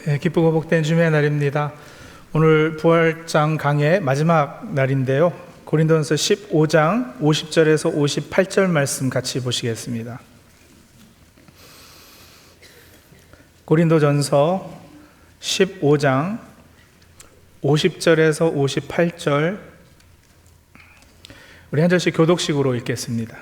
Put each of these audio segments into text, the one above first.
기쁘고 복된 주님의 날입니다. 오늘 부활장 강의 마지막 날인데요. 고린도전서 15장 50절에서 58절 말씀 같이 보시겠습니다. 고린도전서 15장 50절에서 58절 우리 한 절씩 교독식으로 읽겠습니다.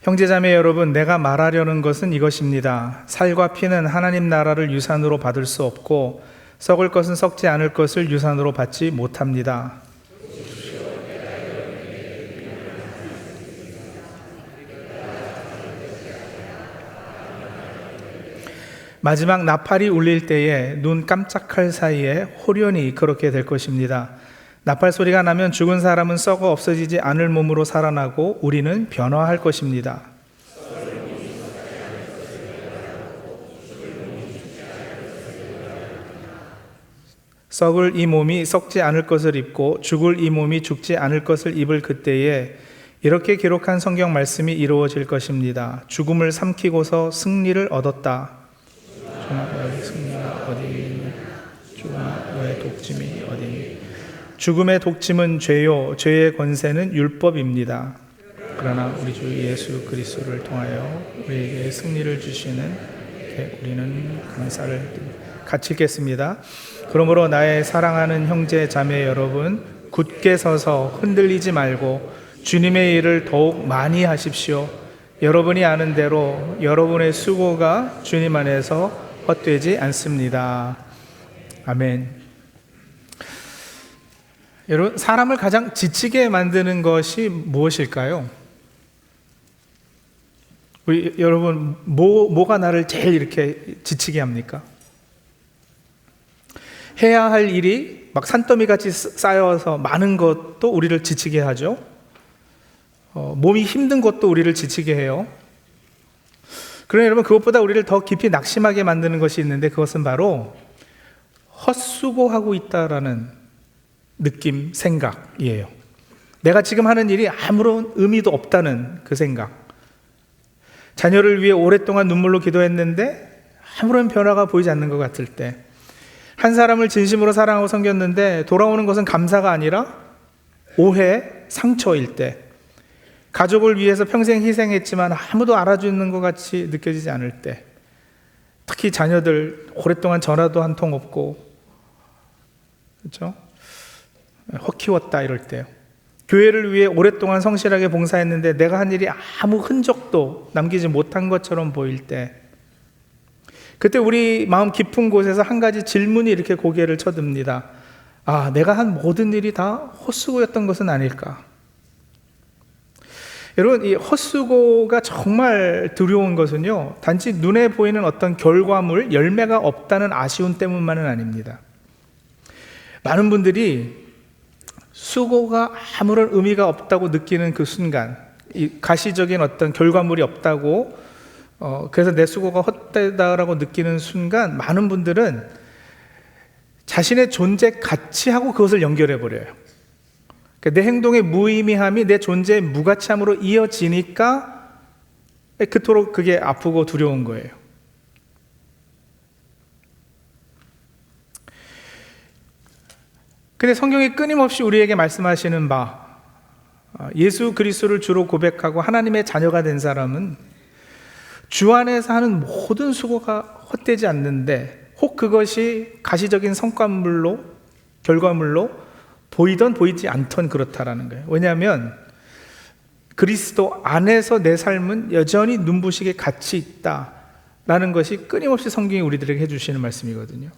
형제자매 여러분, 내가 말하려는 것은 이것입니다. 살과 피는 하나님 나라를 유산으로 받을 수 없고 썩을 것은 썩지 않을 것을 유산으로 받지 못합니다. 마지막 나팔이 울릴 때에 눈 깜짝할 사이에 호련히 그렇게 될 것입니다. 나팔 소리가 나면 죽은 사람은 썩어 없어지지 않을 몸으로 살아나고 우리는 변화할 것입니다. 썩을 이 몸이 썩지 않을 것을 입고 죽을 이 몸이 죽지 않을 것을 입을 그때에 이렇게 기록한 성경 말씀이 이루어질 것입니다. 죽음을 삼키고서 승리를 얻었다. 너의 승리가 어디 있니? 죽음아, 너의 독침이 어디 있니? 죽음의 독침은 죄요, 죄의 권세는 율법입니다. 그러나 우리 주 예수 그리스도를 통하여 우리에게 승리를 주시는 우리는 감사를 드립니다. 같이 읽겠습니다. 그러므로 나의 사랑하는 형제 자매 여러분, 굳게 서서 흔들리지 말고 주님의 일을 더욱 많이 하십시오. 여러분이 아는 대로 여러분의 수고가 주님 안에서 헛되지 않습니다. 아멘. 여러분, 사람을 가장 지치게 만드는 것이 무엇일까요? 여러분, 뭐가 나를 제일 이렇게 지치게 합니까? 해야 할 일이 막 산더미같이 쌓여서 많은 것도 우리를 지치게 하죠. 몸이 힘든 것도 우리를 지치게 해요. 그러나 여러분, 그것보다 우리를 더 깊이 낙심하게 만드는 것이 있는데 그것은 바로 헛수고하고 있다라는 느낌, 생각이에요. 내가 지금 하는 일이 아무런 의미도 없다는 그 생각. 자녀를 위해 오랫동안 눈물로 기도했는데 아무런 변화가 보이지 않는 것 같을 때, 한 사람을 진심으로 사랑하고 섬겼는데 돌아오는 것은 감사가 아니라 오해, 상처일 때, 가족을 위해서 평생 희생했지만 아무도 알아주는 것 같이 느껴지지 않을 때, 특히 자녀들 오랫동안 전화도 한 통 없고, 그렇죠? 헛키웠다 이럴 때요. 교회를 위해 오랫동안 성실하게 봉사했는데 내가 한 일이 아무 흔적도 남기지 못한 것처럼 보일 때, 그때 우리 마음 깊은 곳에서 한 가지 질문이 이렇게 고개를 쳐듭니다. 아, 내가 한 모든 일이 다 헛수고였던 것은 아닐까? 여러분, 이 헛수고가 정말 두려운 것은요, 단지 눈에 보이는 어떤 결과물, 열매가 없다는 아쉬움 때문만은 아닙니다. 많은 분들이 수고가 아무런 의미가 없다고 느끼는 그 순간, 이 가시적인 어떤 결과물이 없다고, 그래서 내 수고가 헛되다라고 느끼는 순간, 많은 분들은 자신의 존재 가치하고 그것을 연결해 버려요. 그러니까 내 행동의 무의미함이 내 존재의 무가치함으로 이어지니까 그토록 그게 아프고 두려운 거예요. 근데 성경이 끊임없이 우리에게 말씀하시는 바, 예수 그리스도를 주로 고백하고 하나님의 자녀가 된 사람은 주 안에서 하는 모든 수고가 헛되지 않는데, 혹 그것이 가시적인 성과물로, 결과물로 보이던 보이지 않던 그렇다라는 거예요. 왜냐하면 그리스도 안에서 내 삶은 여전히 눈부시게 가치 있다라는 것이 끊임없이 성경이 우리들에게 해주시는 말씀이거든요.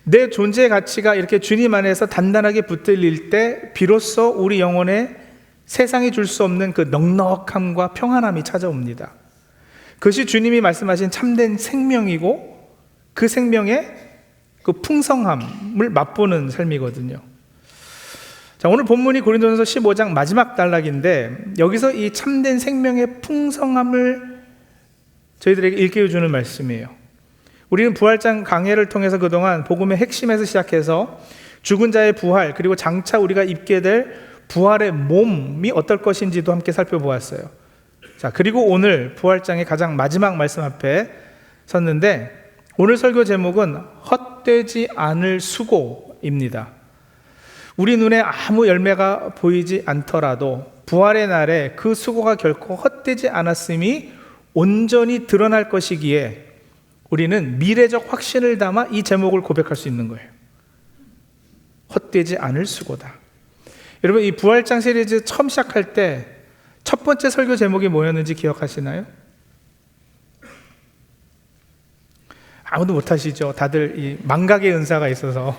내 존재의 가치가 이렇게 주님 안에서 단단하게 붙들릴 때 비로소 우리 영혼에 세상이 줄 수 없는 그 넉넉함과 평안함이 찾아옵니다. 그것이 주님이 말씀하신 참된 생명이고 그 생명의 그 풍성함을 맛보는 삶이거든요. 자, 오늘 본문이 고린도전서 15장 마지막 단락인데, 여기서 이 참된 생명의 풍성함을 저희들에게 일깨워 주는 말씀이에요. 우리는 부활장 강해를 통해서 그동안 복음의 핵심에서 시작해서 죽은 자의 부활, 그리고 장차 우리가 입게 될 부활의 몸이 어떨 것인지도 함께 살펴보았어요. 자, 그리고 오늘 부활장의 가장 마지막 말씀 앞에 섰는데, 오늘 설교 제목은 헛되지 않을 수고입니다. 우리 눈에 아무 열매가 보이지 않더라도 부활의 날에 그 수고가 결코 헛되지 않았음이 온전히 드러날 것이기에 우리는 미래적 확신을 담아 이 제목을 고백할 수 있는 거예요. 헛되지 않을 수고다. 여러분, 이 부활장 시리즈 처음 시작할 때 첫 번째 설교 제목이 뭐였는지 기억하시나요? 아무도 못하시죠? 다들 이 망각의 은사가 있어서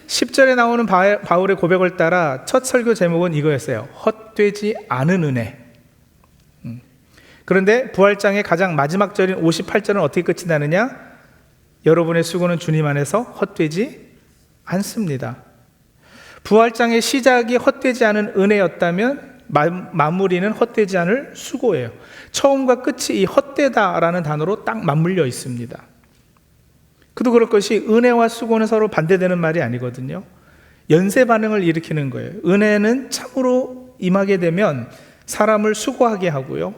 10절에 나오는 바울의 고백을 따라 첫 설교 제목은 이거였어요. 헛되지 않은 은혜. 그런데 부활장의 가장 마지막 절인 58절은 어떻게 끝이 나느냐? 여러분의 수고는 주님 안에서 헛되지 않습니다. 부활장의 시작이 헛되지 않은 은혜였다면 마무리는 헛되지 않을 수고예요. 처음과 끝이 이 헛되다라는 단어로 딱 맞물려 있습니다. 그도 그럴 것이 은혜와 수고는 서로 반대되는 말이 아니거든요. 연쇄 반응을 일으키는 거예요. 은혜는 참으로 임하게 되면 사람을 수고하게 하고요.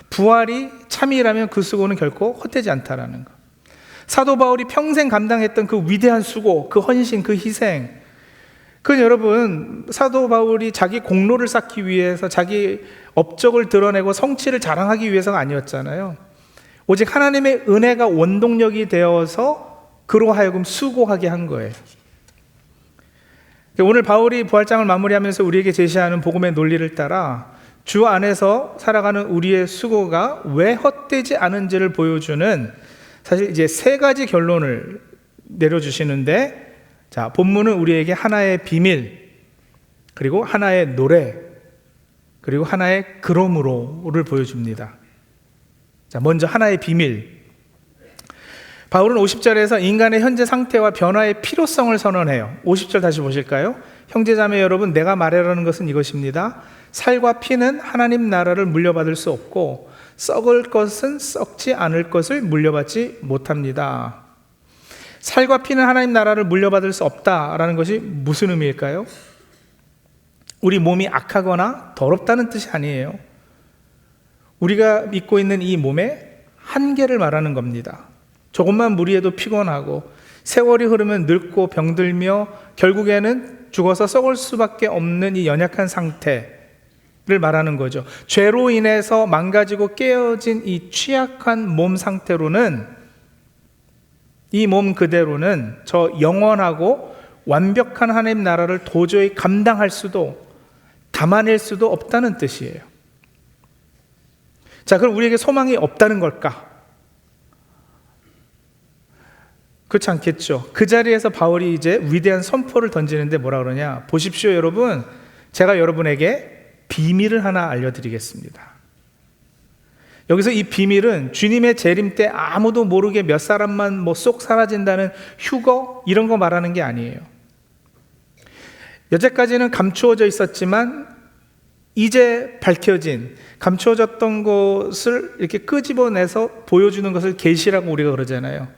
부활이 참이라면 그 수고는 결코 헛되지 않다라는 것. 사도 바울이 평생 감당했던 그 위대한 수고, 그 헌신, 그 희생, 그건 여러분, 사도 바울이 자기 공로를 쌓기 위해서 자기 업적을 드러내고 성취를 자랑하기 위해서가 아니었잖아요. 오직 하나님의 은혜가 원동력이 되어서 그로 하여금 수고하게 한 거예요. 오늘 바울이 부활장을 마무리하면서 우리에게 제시하는 복음의 논리를 따라 주 안에서 살아가는 우리의 수고가 왜 헛되지 않은지를 보여주는 사실 이제 세 가지 결론을 내려주시는데, 자, 본문은 우리에게 하나의 비밀, 그리고 하나의 노래, 그리고 하나의 그러므로를 보여줍니다. 자, 먼저 하나의 비밀. 바울은 50절에서 인간의 현재 상태와 변화의 필요성을 선언해요. 50절 다시 보실까요? 형제자매 여러분, 내가 말하려는 것은 이것입니다. 살과 피는 하나님 나라를 물려받을 수 없고 썩을 것은 썩지 않을 것을 물려받지 못합니다. 살과 피는 하나님 나라를 물려받을 수 없다라는 것이 무슨 의미일까요? 우리 몸이 악하거나 더럽다는 뜻이 아니에요. 우리가 믿고 있는 이 몸의 한계를 말하는 겁니다. 조금만 무리해도 피곤하고 세월이 흐르면 늙고 병들며 결국에는 죽어서 썩을 수밖에 없는 이 연약한 상태를 말하는 거죠. 죄로 인해서 망가지고 깨어진 이 취약한 몸 상태로는, 이 몸 그대로는 저 영원하고 완벽한 하나님 나라를 도저히 감당할 수도 담아낼 수도 없다는 뜻이에요. 자, 그럼 우리에게 소망이 없다는 걸까? 그렇지 않겠죠. 그 자리에서 바울이 이제 위대한 선포를 던지는데 뭐라 그러냐? 보십시오, 여러분. 제가 여러분에게 비밀을 하나 알려드리겠습니다. 여기서 이 비밀은 주님의 재림 때 아무도 모르게 몇 사람만 쏙 사라진다는 휴거 이런 거 말하는 게 아니에요. 여태까지는 감추어져 있었지만 이제 밝혀진, 감추어졌던 것을 이렇게 끄집어내서 보여주는 것을 계시라고 우리가 그러잖아요.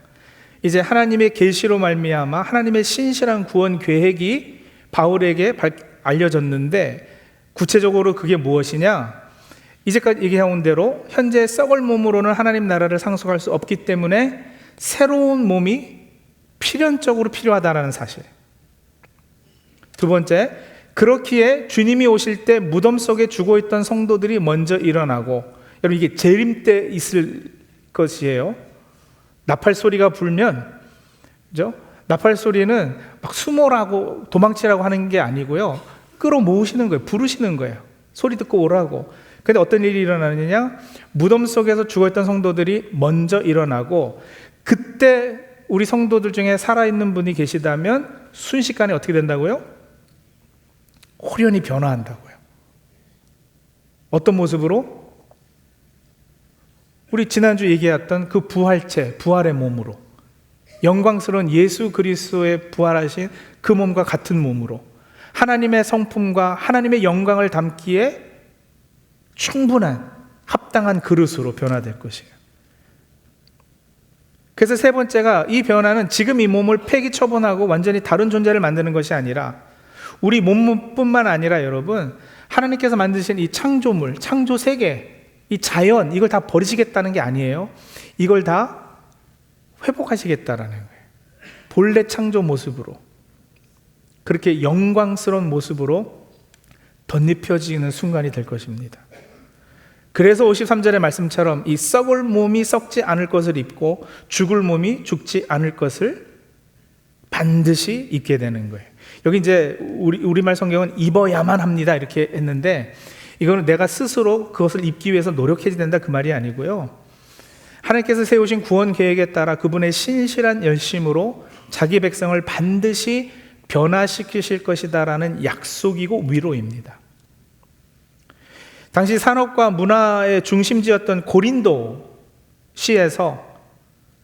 이제 하나님의 계시로 말미암아 하나님의 신실한 구원 계획이 바울에게 알려졌는데, 구체적으로 그게 무엇이냐? 이제까지 얘기해온 대로 현재 썩을 몸으로는 하나님 나라를 상속할 수 없기 때문에 새로운 몸이 필연적으로 필요하다는 사실. 두 번째, 그렇기에 주님이 오실 때 무덤 속에 죽어있던 성도들이 먼저 일어나고, 여러분 이게 재림 때 있을 것이에요. 나팔 소리가 불면, 그죠? 나팔 소리는 막 숨어라고 도망치라고 하는 게 아니고요, 끌어모으시는 거예요. 부르시는 거예요. 소리 듣고 오라고. 근데 어떤 일이 일어나느냐? 무덤 속에서 죽어있던 성도들이 먼저 일어나고, 그때 우리 성도들 중에 살아있는 분이 계시다면 순식간에 어떻게 된다고요? 홀연히 변화한다고요. 어떤 모습으로? 우리 지난주 얘기했던 그 부활체, 부활의 몸으로, 영광스러운 예수 그리스도의 부활하신 그 몸과 같은 몸으로, 하나님의 성품과 하나님의 영광을 담기에 충분한 합당한 그릇으로 변화될 것이에요. 그래서 세 번째가, 이 변화는 지금 이 몸을 폐기 처분하고 완전히 다른 존재를 만드는 것이 아니라, 우리 몸뿐만 아니라 여러분, 하나님께서 만드신 이 창조물, 창조 세계, 이 자연, 이걸 다 버리시겠다는 게 아니에요. 이걸 다 회복하시겠다라는 거예요. 본래 창조 모습으로, 그렇게 영광스러운 모습으로 덧입혀지는 순간이 될 것입니다. 그래서 53절의 말씀처럼 이 썩을 몸이 썩지 않을 것을 입고 죽을 몸이 죽지 않을 것을 반드시 입게 되는 거예요. 여기 이제 우리말 성경은 입어야만 합니다 이렇게 했는데, 이거는 내가 스스로 그것을 입기 위해서 노력해야 된다 그 말이 아니고요. 하나님께서 세우신 구원 계획에 따라 그분의 신실한 열심으로 자기 백성을 반드시 변화시키실 것이다라는 약속이고 위로입니다. 당시 산업과 문화의 중심지였던 고린도시에서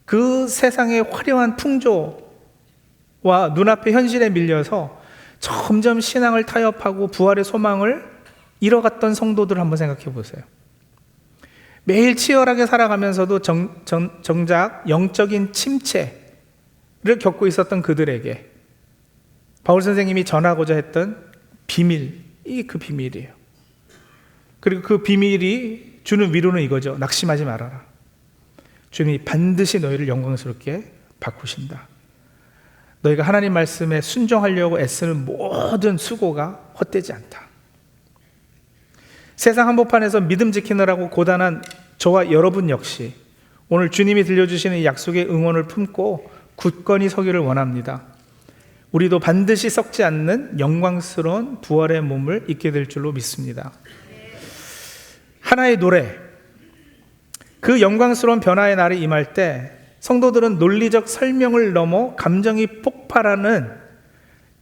그 세상의 화려한 풍조와 눈앞의 현실에 밀려서 점점 신앙을 타협하고 부활의 소망을 잃어갔던 성도들을 한번 생각해 보세요. 매일 치열하게 살아가면서도 정작 영적인 침체를 겪고 있었던 그들에게 바울 선생님이 전하고자 했던 비밀이 그 비밀이에요. 그리고 그 비밀이 주는 위로는 이거죠. 낙심하지 말아라. 주님이 반드시 너희를 영광스럽게 바꾸신다. 너희가 하나님 말씀에 순종하려고 애쓰는 모든 수고가 헛되지 않다. 세상 한복판에서 믿음 지키느라고 고단한 저와 여러분 역시 오늘 주님이 들려주시는 이 약속의 응원을 품고 굳건히 서기를 원합니다. 우리도 반드시 썩지 않는 영광스러운 부활의 몸을 입게 될 줄로 믿습니다. 하나의 노래, 그 영광스러운 변화의 날이 임할 때 성도들은 논리적 설명을 넘어 감정이 폭발하는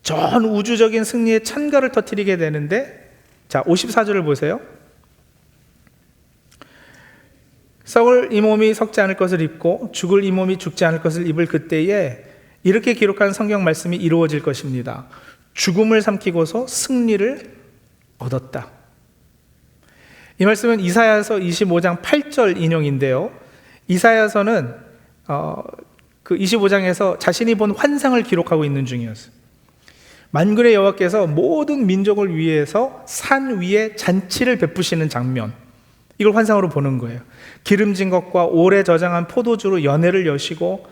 전 우주적인 승리의 찬가를 터뜨리게 되는데, 자 54절을 보세요. 썩을 이 몸이 썩지 않을 것을 입고 죽을 이 몸이 죽지 않을 것을 입을 그때에 이렇게 기록한 성경 말씀이 이루어질 것입니다. 죽음을 삼키고서 승리를 얻었다. 이 말씀은 이사야서 25장 8절 인용인데요. 이사야서는 그 25장에서 자신이 본 환상을 기록하고 있는 중이었어요. 만군의 여호와께서 모든 민족을 위해서 산 위에 잔치를 베푸시는 장면, 이걸 환상으로 보는 거예요. 기름진 것과 오래 저장한 포도주로 연회를 여시고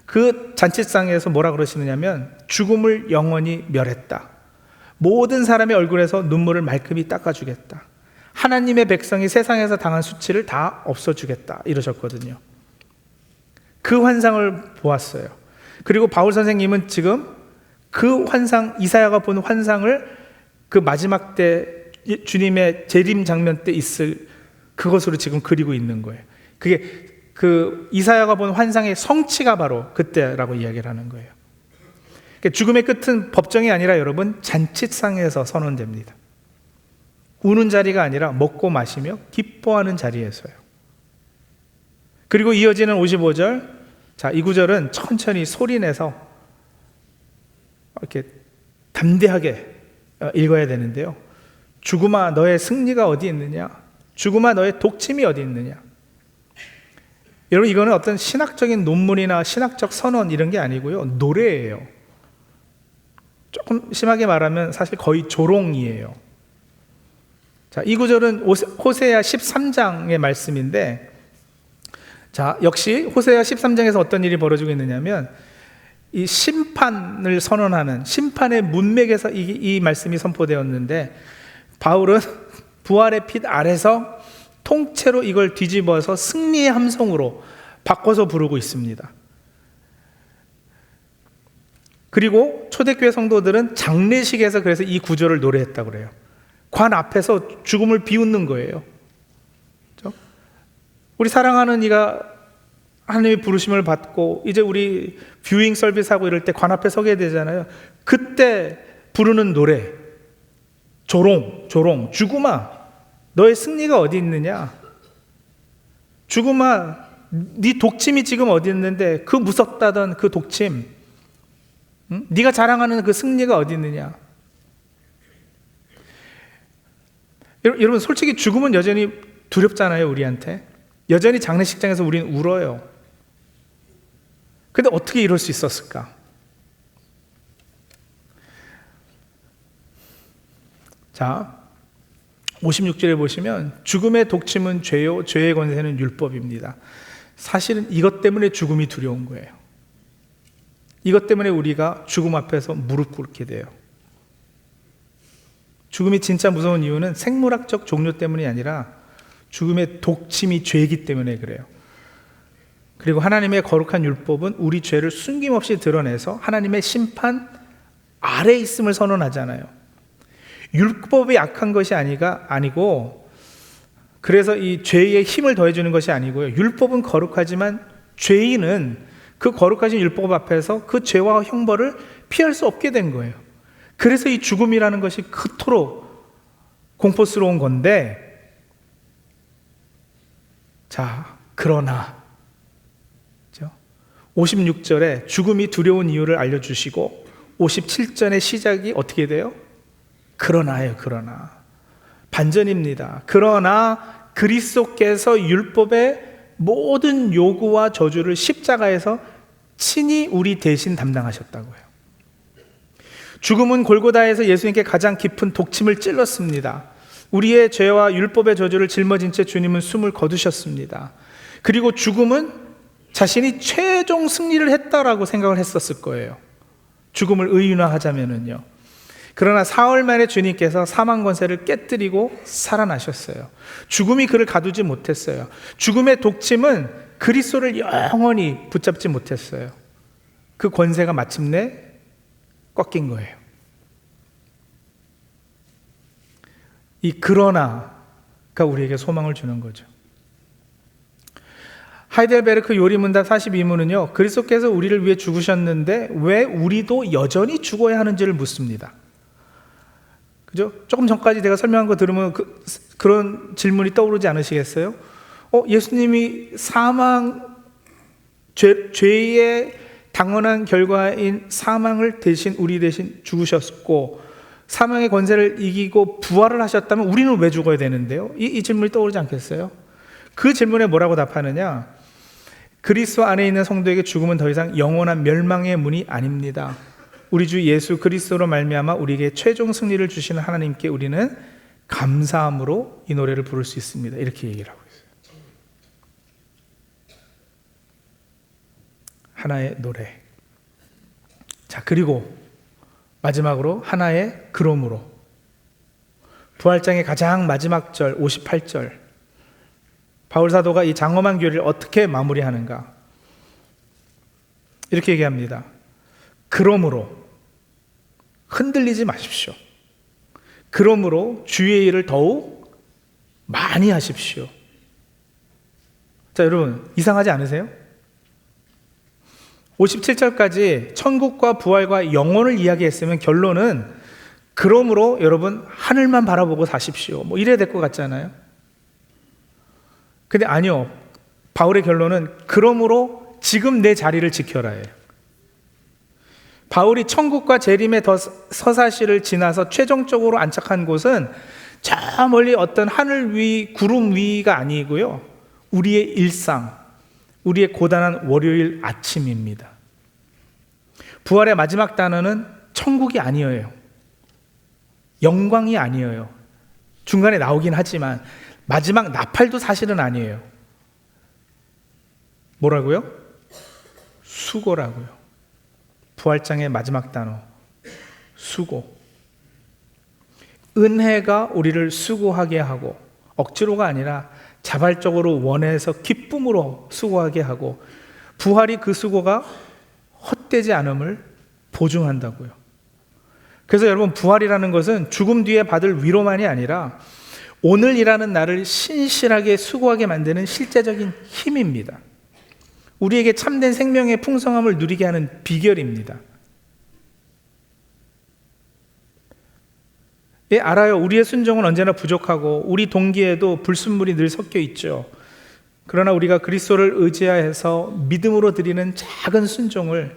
그 잔치상에서 뭐라 그러시느냐면 죽음을 영원히 멸했다. 모든 사람의 얼굴에서 눈물을 말끔히 닦아주겠다. 하나님의 백성이 세상에서 당한 수치를 다 없어주겠다 이러셨거든요. 그 환상을 보았어요. 그리고 바울 선생님은 지금 그 환상, 이사야가 본 환상을 그 마지막 때 주님의 재림 장면 때 있을 그것으로 지금 그리고 있는 거예요. 그게 그 이사야가 본 환상의 성취가 바로 그때라고 이야기를 하는 거예요. 그러니까 죽음의 끝은 법정이 아니라 여러분 잔치상에서 선언됩니다. 우는 자리가 아니라 먹고 마시며 기뻐하는 자리에서요. 그리고 이어지는 55절, 자, 이 구절은 천천히 소리내서 이렇게 담대하게 읽어야 되는데요. 죽음아 너의 승리가 어디 있느냐? 죽음아 너의 독침이 어디 있느냐? 여러분, 이거는 어떤 신학적인 논문이나 신학적 선언 이런 게 아니고요, 노래예요. 조금 심하게 말하면 사실 거의 조롱이에요. 자, 이 구절은 호세아 13장의 말씀인데, 자, 역시 호세아 13장에서 어떤 일이 벌어지고 있느냐면 이 심판을 선언하는 심판의 문맥에서 이 말씀이 선포되었는데, 바울은 부활의 빛 아래서 통째로 이걸 뒤집어서 승리의 함성으로 바꿔서 부르고 있습니다. 그리고 초대교회 성도들은 장례식에서 그래서 이 구절을 노래했다고 그래요. 관 앞에서 죽음을 비웃는 거예요. 그렇죠? 우리 사랑하는 이가 하나님의 부르심을 받고 이제 우리 뷰잉 서비스하고 이럴 때 관 앞에 서게 되잖아요. 그때 부르는 노래, 조롱, 죽음아 너의 승리가 어디 있느냐? 죽음아 네 독침이 지금 어디 있는데 그 무섭다던 그 독침, 응? 네가 자랑하는 그 승리가 어디 있느냐? 여러분, 솔직히 죽음은 여전히 두렵잖아요. 우리한테 여전히 장례식장에서 우리는 울어요. 근데 어떻게 이럴 수 있었을까? 자, 56절에 보시면 죽음의 독침은 죄요 죄의 권세는 율법입니다. 사실은 이것 때문에 죽음이 두려운 거예요. 이것 때문에 우리가 죽음 앞에서 무릎 꿇게 돼요. 죽음이 진짜 무서운 이유는 생물학적 종료 때문이 아니라 죽음의 독침이 죄이기 때문에 그래요. 그리고 하나님의 거룩한 율법은 우리 죄를 숨김없이 드러내서 하나님의 심판 아래에 있음을 선언하잖아요. 율법이 약한 것이 아니고 그래서 이 죄의 힘을 더해주는 것이 아니고요. 율법은 거룩하지만 죄인은 그 거룩하신 율법 앞에서 그 죄와 형벌을 피할 수 없게 된 거예요. 그래서 이 죽음이라는 것이 그토록 공포스러운 건데, 자, 그러나 56절에 죽음이 두려운 이유를 알려주시고 57절의 시작이 어떻게 돼요? 그러나예요. 그러나 반전입니다. 그러나 그리스도께서 율법의 모든 요구와 저주를 십자가에서 친히 우리 대신 담당하셨다고요. 죽음은 골고다에서 예수님께 가장 깊은 독침을 찔렀습니다. 우리의 죄와 율법의 저주를 짊어진 채 주님은 숨을 거두셨습니다. 그리고 죽음은 자신이 최종 승리를 했다라고 생각을 했었을 거예요. 죽음을 의인화하자면은요. 그러나 사흘 만에 주님께서 사망 권세를 깨뜨리고 살아나셨어요. 죽음이 그를 가두지 못했어요. 죽음의 독침은 그리스도를 영원히 붙잡지 못했어요. 그 권세가 마침내 꺾인 거예요. 이 그러나가 우리에게 소망을 주는 거죠. 하이델베르크 요리문답 42문은요, 그리스도께서 우리를 위해 죽으셨는데 왜 우리도 여전히 죽어야 하는지를 묻습니다. 그죠? 조금 전까지 내가 설명한 거 들으면 그런 질문이 떠오르지 않으시겠어요? 예수님이 죄의 당연한 결과인 사망을 우리 대신 죽으셨고 사망의 권세를 이기고 부활을 하셨다면 우리는 왜 죽어야 되는데요? 이 질문이 떠오르지 않겠어요? 그 질문에 뭐라고 답하느냐? 그리스도 안에 있는 성도에게 죽음은 더 이상 영원한 멸망의 문이 아닙니다. 우리 주 예수 그리스도로 말미암아 우리에게 최종 승리를 주시는 하나님께 우리는 감사함으로 이 노래를 부를 수 있습니다. 이렇게 얘기를 하고 있어요. 하나의 노래. 자, 그리고 마지막으로 하나의 그러므로. 부활장의 가장 마지막 절 58절. 바울 사도가 이 장엄한 교리를 어떻게 마무리하는가? 이렇게 얘기합니다. 그러므로 흔들리지 마십시오. 그러므로 주의 일을 더욱 많이 하십시오. 자, 여러분 이상하지 않으세요? 57절까지 천국과 부활과 영혼을 이야기했으면 결론은 그러므로 여러분 하늘만 바라보고 사십시오. 뭐 이래야 될 것 같잖아요. 근데 아니요. 바울의 결론은 그러므로 지금 내 자리를 지켜라예요. 바울이 천국과 재림의 서사시를 지나서 최종적으로 안착한 곳은 저 멀리 어떤 하늘 위, 구름 위가 아니고요. 우리의 일상, 우리의 고단한 월요일 아침입니다. 부활의 마지막 단어는 천국이 아니에요. 영광이 아니에요. 중간에 나오긴 하지만 마지막 나팔도 사실은 아니에요. 뭐라고요? 수고라고요. 부활장의 마지막 단어, 수고. 은혜가 우리를 수고하게 하고 억지로가 아니라 자발적으로 원해서 기쁨으로 수고하게 하고 부활이 그 수고가 헛되지 않음을 보증한다고요. 그래서 여러분 부활이라는 것은 죽음 뒤에 받을 위로만이 아니라 오늘이라는 날을 신실하게 수고하게 만드는 실제적인 힘입니다. 우리에게 참된 생명의 풍성함을 누리게 하는 비결입니다. 예, 알아요. 우리의 순종은 언제나 부족하고 우리 동기에도 불순물이 늘 섞여 있죠. 그러나 우리가 그리스도를 의지하여서 믿음으로 드리는 작은 순종을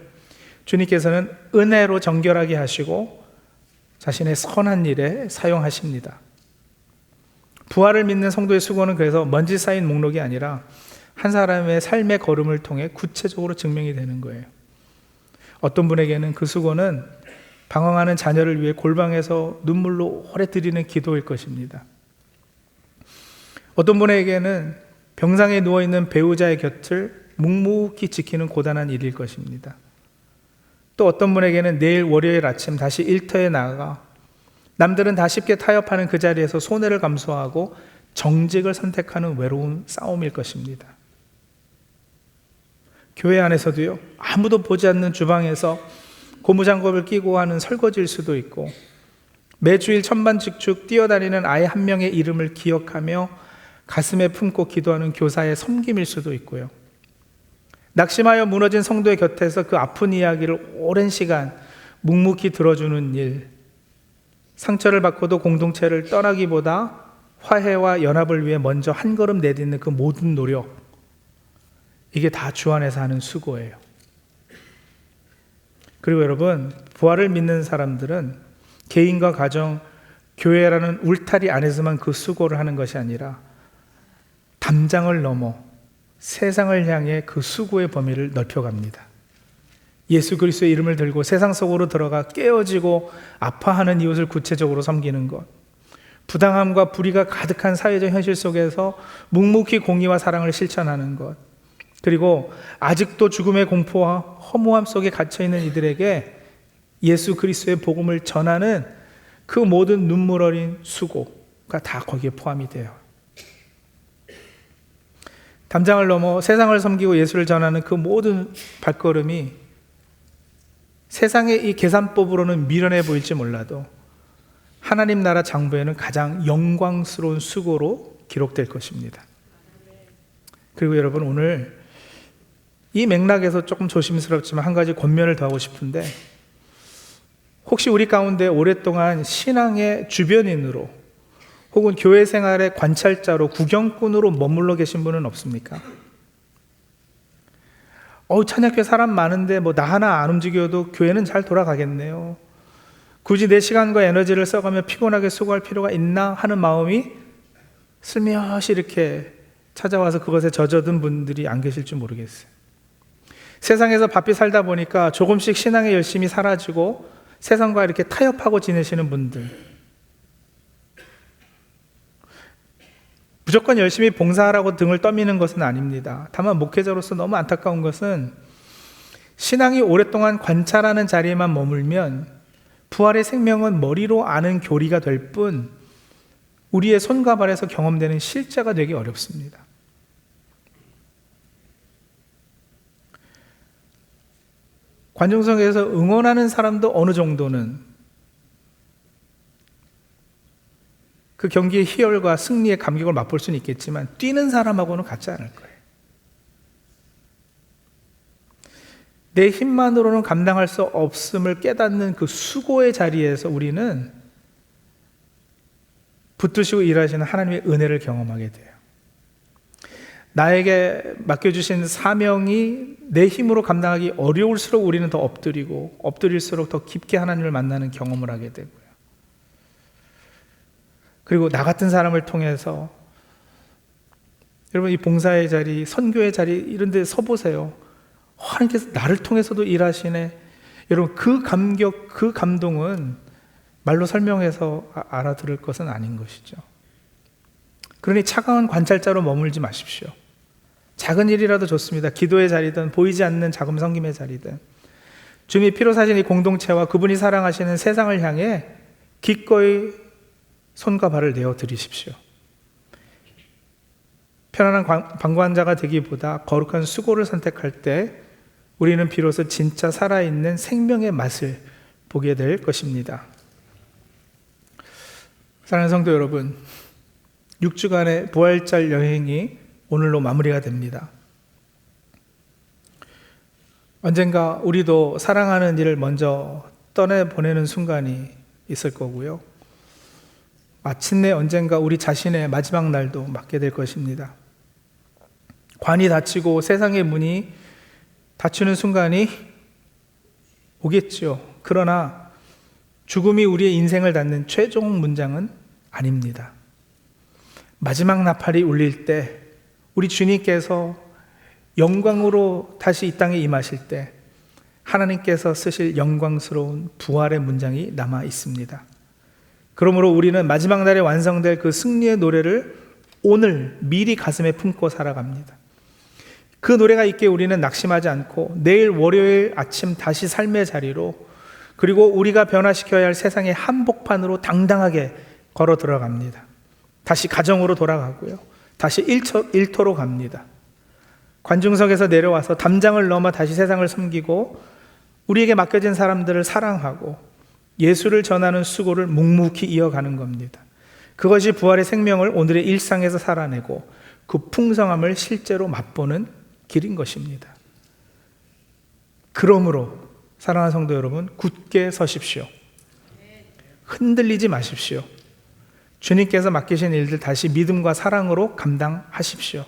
주님께서는 은혜로 정결하게 하시고 자신의 선한 일에 사용하십니다. 부활을 믿는 성도의 수고는 그래서 먼지 쌓인 목록이 아니라 한 사람의 삶의 걸음을 통해 구체적으로 증명이 되는 거예요. 어떤 분에게는 그 수고는 방황하는 자녀를 위해 골방에서 눈물로 오래 드리는 기도일 것입니다. 어떤 분에게는 병상에 누워있는 배우자의 곁을 묵묵히 지키는 고단한 일일 것입니다. 또 어떤 분에게는 내일 월요일 아침 다시 일터에 나가 남들은 다 쉽게 타협하는 그 자리에서 손해를 감수하고 정직을 선택하는 외로운 싸움일 것입니다. 교회 안에서도요, 아무도 보지 않는 주방에서 고무장갑을 끼고 하는 설거지일 수도 있고, 매주일 천반직축 뛰어다니는 아이 한 명의 이름을 기억하며 가슴에 품고 기도하는 교사의 섬김일 수도 있고요, 낙심하여 무너진 성도의 곁에서 그 아픈 이야기를 오랜 시간 묵묵히 들어주는 일, 상처를 받고도 공동체를 떠나기보다 화해와 연합을 위해 먼저 한 걸음 내딛는 그 모든 노력, 이게 다 주 안에서 하는 수고예요. 그리고 여러분, 부활을 믿는 사람들은 개인과 가정, 교회라는 울타리 안에서만 그 수고를 하는 것이 아니라 담장을 넘어 세상을 향해 그 수고의 범위를 넓혀갑니다. 예수 그리스도의 이름을 들고 세상 속으로 들어가 깨어지고 아파하는 이웃을 구체적으로 섬기는 것, 부당함과 불의가 가득한 사회적 현실 속에서 묵묵히 공의와 사랑을 실천하는 것, 그리고 아직도 죽음의 공포와 허무함 속에 갇혀있는 이들에게 예수 그리스도의 복음을 전하는 그 모든 눈물 어린 수고가 다 거기에 포함이 돼요. 담장을 넘어 세상을 섬기고 예수를 전하는 그 모든 발걸음이 세상의 이 계산법으로는 미련해 보일지 몰라도 하나님 나라 장부에는 가장 영광스러운 수고로 기록될 것입니다. 그리고 여러분, 오늘 이 맥락에서 조금 조심스럽지만 한 가지 권면을 더 하고 싶은데, 혹시 우리 가운데 오랫동안 신앙의 주변인으로 혹은 교회 생활의 관찰자로 구경꾼으로 머물러 계신 분은 없습니까? 찬양교회 사람 많은데 나 하나 안 움직여도 교회는 잘 돌아가겠네요. 굳이 내 시간과 에너지를 써가며 피곤하게 수고할 필요가 있나 하는 마음이 슬며시 이렇게 찾아와서 그것에 젖어든 분들이 안 계실 줄 모르겠어요. 세상에서 바삐 살다 보니까 조금씩 신앙의 열심이 사라지고 세상과 이렇게 타협하고 지내시는 분들, 무조건 열심히 봉사하라고 등을 떠미는 것은 아닙니다. 다만 목회자로서 너무 안타까운 것은 신앙이 오랫동안 관찰하는 자리에만 머물면 부활의 생명은 머리로 아는 교리가 될 뿐 우리의 손과 발에서 경험되는 실제가 되기 어렵습니다. 관중석에서 응원하는 사람도 어느 정도는 그 경기의 희열과 승리의 감격을 맛볼 수는 있겠지만 뛰는 사람하고는 같지 않을 거예요. 내 힘만으로는 감당할 수 없음을 깨닫는 그 수고의 자리에서 우리는 붙드시고 일하시는 하나님의 은혜를 경험하게 돼요. 나에게 맡겨주신 사명이 내 힘으로 감당하기 어려울수록 우리는 더 엎드리고 엎드릴수록 더 깊게 하나님을 만나는 경험을 하게 되고요. 그리고 나 같은 사람을 통해서 여러분, 이 봉사의 자리, 선교의 자리 이런 데 서보세요. 하나님께서 나를 통해서도 일하시네. 여러분, 그 감격, 그 감동은 말로 설명해서 알아들을 것은 아닌 것이죠. 그러니 차가운 관찰자로 머물지 마십시오. 작은 일이라도 좋습니다. 기도의 자리든 보이지 않는 작은 섬김의 자리든 주님이 피로 사신 이 공동체와 그분이 사랑하시는 세상을 향해 기꺼이 손과 발을 내어 드리십시오. 편안한 방관자가 되기보다 거룩한 수고를 선택할 때 우리는 비로소 진짜 살아있는 생명의 맛을 보게 될 것입니다. 사랑하는 성도 여러분, 6주간의 부활절 여행이 오늘로 마무리가 됩니다. 언젠가 우리도 사랑하는 일을 먼저 떠내보내는 순간이 있을 거고요. 마침내 언젠가 우리 자신의 마지막 날도 맞게 될 것입니다. 관이 닫히고 세상의 문이 닫히는 순간이 오겠죠. 그러나 죽음이 우리의 인생을 닫는 최종 문장은 아닙니다. 마지막 나팔이 울릴 때 우리 주님께서 영광으로 다시 이 땅에 임하실 때 하나님께서 쓰실 영광스러운 부활의 문장이 남아 있습니다. 그러므로 우리는 마지막 날에 완성될 그 승리의 노래를 오늘 미리 가슴에 품고 살아갑니다. 그 노래가 있기에 우리는 낙심하지 않고 내일 월요일 아침 다시 삶의 자리로, 그리고 우리가 변화시켜야 할 세상의 한복판으로 당당하게 걸어 들어갑니다. 다시 가정으로 돌아가고요, 다시 일터로 갑니다. 관중석에서 내려와서 담장을 넘어 다시 세상을 섬기고 우리에게 맡겨진 사람들을 사랑하고 예수를 전하는 수고를 묵묵히 이어가는 겁니다. 그것이 부활의 생명을 오늘의 일상에서 살아내고 그 풍성함을 실제로 맛보는 길인 것입니다. 그러므로 사랑하는 성도 여러분, 굳게 서십시오. 흔들리지 마십시오. 주님께서 맡기신 일들 다시 믿음과 사랑으로 감당하십시오.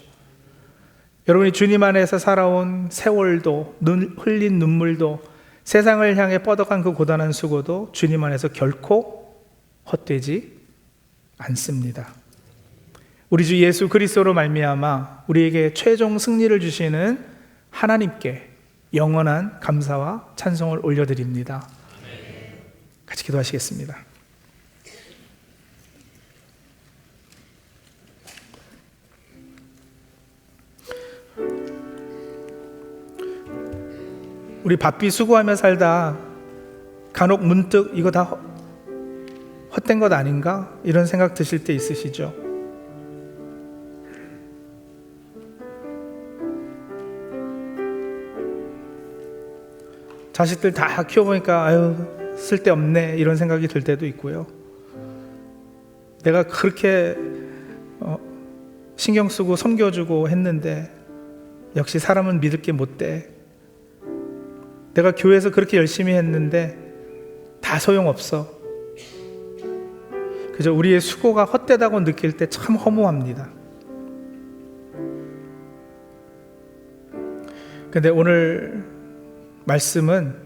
여러분이 주님 안에서 살아온 세월도, 흘린 눈물도, 세상을 향해 뻗어간 그 고단한 수고도 주님 안에서 결코 헛되지 않습니다. 우리 주 예수 그리스도로 말미암아 우리에게 최종 승리를 주시는 하나님께 영원한 감사와 찬송을 올려드립니다. 같이 기도하시겠습니다. 우리 바삐 수고하며 살다 간혹 문득 이거 다 헛된 것 아닌가? 이런 생각 드실 때 있으시죠? 자식들 다 키워보니까 아유 쓸데없네 이런 생각이 들 때도 있고요. 내가 그렇게 신경 쓰고 섬겨주고 했는데 역시 사람은 믿을 게 못 돼. 내가 교회에서 그렇게 열심히 했는데 다 소용없어. 그저 우리의 수고가 헛되다고 느낄 때 참 허무합니다. 근데 오늘 말씀은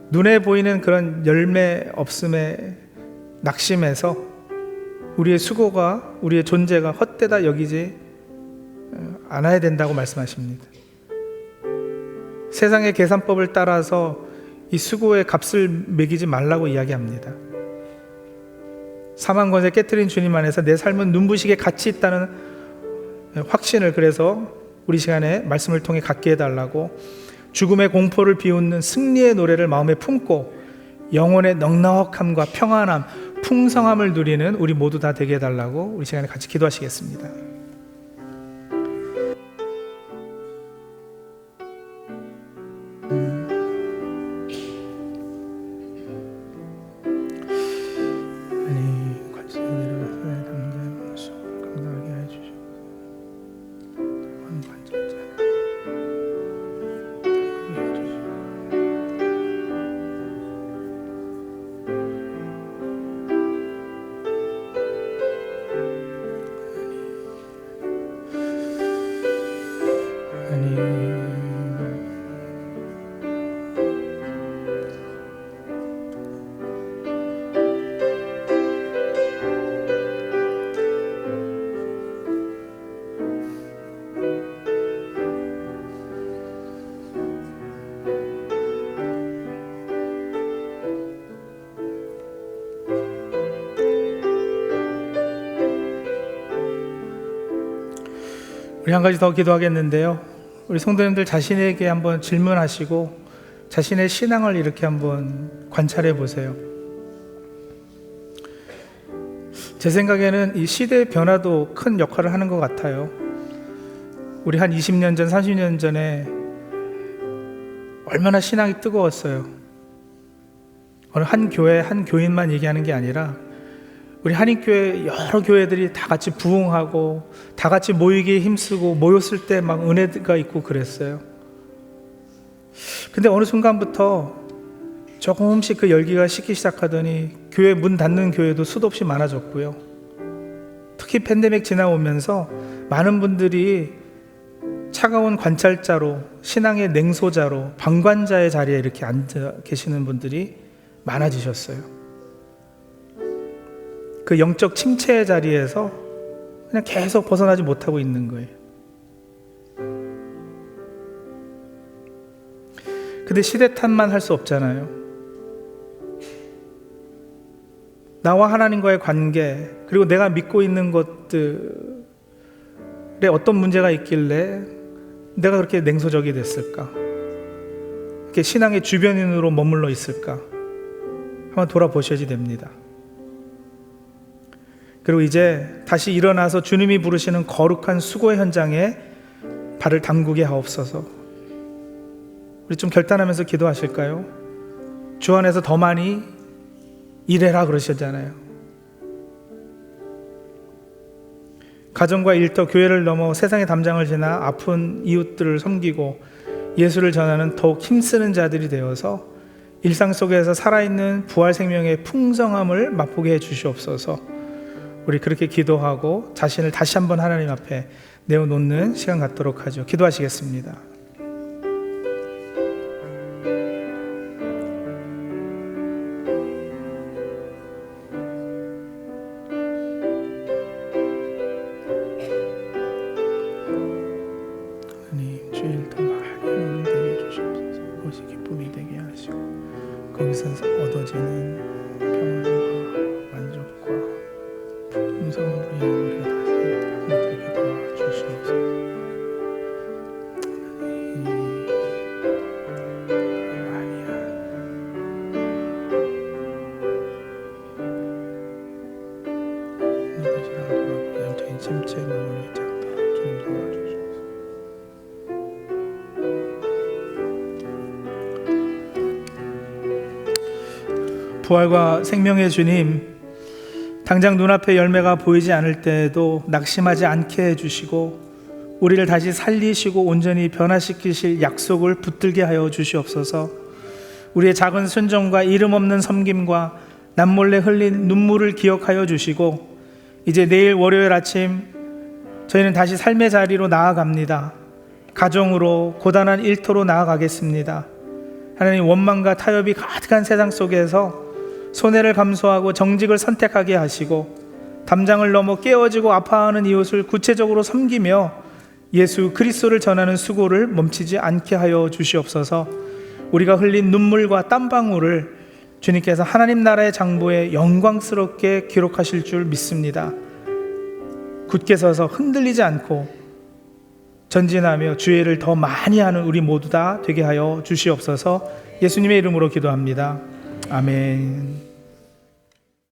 눈에 보이는 그런 열매 없음에 낙심해서 우리의 수고가, 우리의 존재가 헛되다 여기지 않아야 된다고 말씀하십니다. 세상의 계산법을 따라서 이 수고의 값을 매기지 말라고 이야기합니다. 사망 권세 깨트린 주님 안에서 내 삶은 눈부시게 가치 있다는 확신을 그래서 우리 시간에 말씀을 통해 갖게 해달라고, 죽음의 공포를 비웃는 승리의 노래를 마음에 품고 영혼의 넉넉함과 평안함, 풍성함을 누리는 우리 모두 다 되게 해달라고 우리 시간에 같이 기도하시겠습니다. 우리 한 가지 더 기도하겠는데요, 우리 성도님들 자신에게 한번 질문하시고 자신의 신앙을 이렇게 한번 관찰해 보세요. 제 생각에는 이 시대의 변화도 큰 역할을 하는 것 같아요. 우리 한 20년 전, 30년 전에 얼마나 신앙이 뜨거웠어요. 어느 한 교회, 한 교인만 얘기하는 게 아니라 우리 한인교회 여러 교회들이 다 같이 부흥하고 다 같이 모이기에 힘쓰고 모였을 때 막 은혜가 있고 그랬어요. 근데 어느 순간부터 조금씩 그 열기가 식기 시작하더니 교회 문 닫는 교회도 수도 없이 많아졌고요. 특히 팬데믹 지나오면서 많은 분들이 차가운 관찰자로, 신앙의 냉소자로, 방관자의 자리에 이렇게 앉아 계시는 분들이 많아지셨어요. 그 영적 침체의 자리에서 그냥 계속 벗어나지 못하고 있는 거예요. 근데 시대 탓만 할 수 없잖아요. 나와 하나님과의 관계, 그리고 내가 믿고 있는 것들에 어떤 문제가 있길래 내가 그렇게 냉소적이 됐을까? 이렇게 신앙의 주변인으로 머물러 있을까? 한번 돌아보셔야지 됩니다. 그리고 이제 다시 일어나서 주님이 부르시는 거룩한 수고의 현장에 발을 담그게 하옵소서. 우리 좀 결단하면서 기도하실까요? 주 안에서 더 많이 일해라 그러셨잖아요. 가정과 일터, 교회를 넘어 세상의 담장을 지나 아픈 이웃들을 섬기고 예수를 전하는 더욱 힘쓰는 자들이 되어서 일상 속에서 살아있는 부활 생명의 풍성함을 맛보게 해 주시옵소서. 우리 그렇게 기도하고 자신을 다시 한번 하나님 앞에 내어놓는 시간 갖도록 하죠. 기도하시겠습니다. 하나님, 주일 더 많이 오늘 되게 해주시옵소서. 그것이 기쁨이 되게 하시고 거기서 얻어지는 평안과 만족과 풍성으로 우리가 다시 되게 도와주시옵소서. 침체 머물러 있지 않도록 좀 도와주시옵소서. 부활과 생명의 주님, 당장 눈앞에 열매가 보이지 않을 때에도 낙심하지 않게 해주시고 우리를 다시 살리시고 온전히 변화시키실 약속을 붙들게 하여 주시옵소서. 우리의 작은 순종과 이름 없는 섬김과 남몰래 흘린 눈물을 기억하여 주시고 이제 내일 월요일 아침 저희는 다시 삶의 자리로 나아갑니다. 가정으로, 고단한 일터로 나아가겠습니다. 하나님, 원망과 타협이 가득한 세상 속에서 손해를 감수하고 정직을 선택하게 하시고 담장을 넘어 깨어지고 아파하는 이웃을 구체적으로 섬기며 예수 그리스도를 전하는 수고를 멈추지 않게 하여 주시옵소서. 우리가 흘린 눈물과 땀방울을 주님께서 하나님 나라의 장부에 영광스럽게 기록하실 줄 믿습니다. 굳게 서서 흔들리지 않고 전진하며 주의 일을 더 많이 하는 우리 모두 다 되게 하여 주시옵소서. 예수님의 이름으로 기도합니다. 아멘.